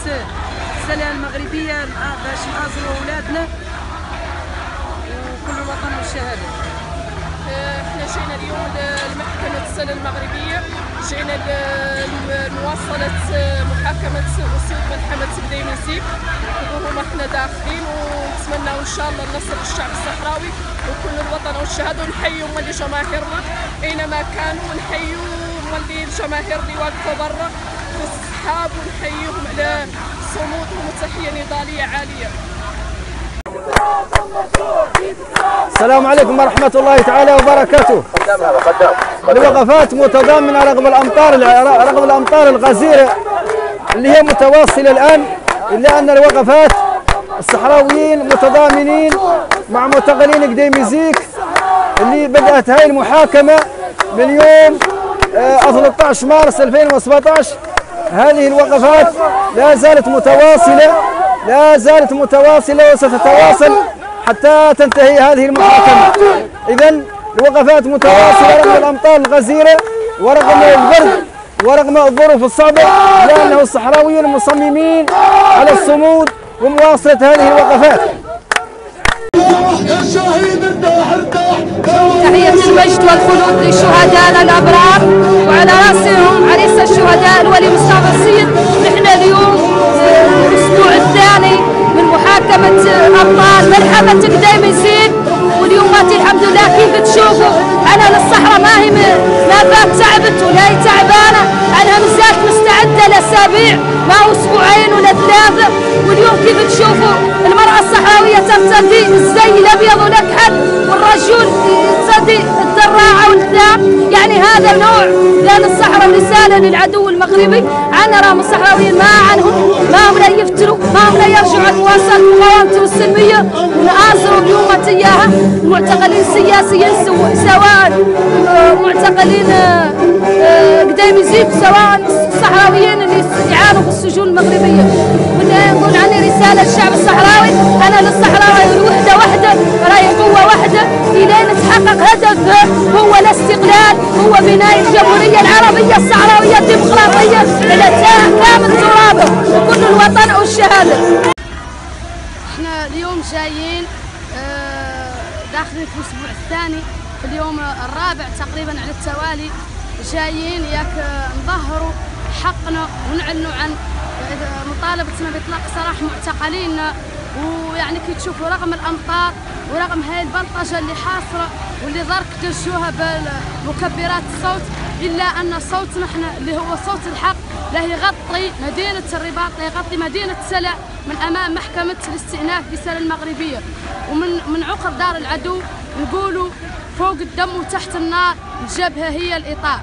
السلة المغربية باش نآزروا أولادنا وكل الوطن والشهادة. احنا جينا اليوم لمحكمة السلة المغربية، جينا لمواصلة محاكمة أسود ملحمة بديمزيك، وهما احنا داخلين ونتمناو إن شاء الله النصر للشعب الصحراوي وكل الوطن والشهادة، ونحيوا مولي جماهيرنا أينما كانوا، ونحيوا مولي الجماهير اللي واقفة برا في الصحاب، ونحييهم على صمودهم وتحية نضالية عالية. السلام عليكم ورحمة الله تعالى وبركاته. الوقفات متضامنة رغم الأمطار الغزيرة اللي هي متواصلة الآن، إلا أن الوقفات الصحراويين متضامنين مع معتقلين قديمزيك اللي بدأت هاي المحاكمة من يوم 13 مارس 2017. هذه الوقفات لا زالت متواصلة وستتواصل حتى تنتهي هذه المحاكمة. إذن الوقفات متواصلة رغم الأمطار الغزيرة ورغم البرد ورغم الظروف الصعبة، لأنه الصحراويين مصممين على الصمود ومواصلة هذه الوقفات. تحية المجد والخلود للشهداء الأبرار، وعلى رأسهم عريس الشهداء الولي مصطفى السيد. نحن اليوم الأسبوع الثاني من محاكمة أبطال ملحمة قديمزيك، واليوم الحمد لله كيف تشوفوا أنا للصحراء ما بات تعبت ولا هي تعبانة، أنا مازالت مستعدة لأسابيع ما هو أسبوعين ولا ثلاثة. واليوم كيف تشوفوا المرأة الصحراوية ترتدي الزي الأبيض والأكحل، والرجل يرتدي الدراعة والثاب. يعني هذا نوع للصحراء ورسالة للعدو المغربي. أنا راهم الصحراويين ما هم لا يفتروا، ما هم لا يرجعوا عن مواصلة مقاومتهم السلمية، ونآزروا اليوم تجاه المعتقلين السياسيين سواء معتقلين قديمزيك سواء الصحراويين اللي يعانوا في السجون المغربية. ونقول عني رسالة للشعب الصحراوي، أنا للصحراوي الوحدة وحدة، راهي قوة وحدة إلى نتحقق هدف هو الاستقلال، هو بناء الجمهورية العربية الصحراوية الديمقراطية إلى كامل ترابه وكل الوطن والشهادة. احنا اليوم جايين داخلين في الأسبوع الثاني، في اليوم الرابع تقريبا على التوالي، جايين نظهروا حقنا ونعلنوا عن مطالبتنا بإطلاق سراح معتقلينا. ويعني كي تشوفوا رغم الأمطار ورغم هاي البلطجة اللي حاصرة واللي ضرك دجوها بمكبرات الصوت، إلا أن صوتنا احنا اللي هو صوت الحق لا يغطي مدينة الرباط، لا يغطي مدينة سلع من أمام محكمة الاستئناف بسلع المغربية. ومن عقر دار العدو نقولوا فوق الدم وتحت النار، الجبهة هي الإطار.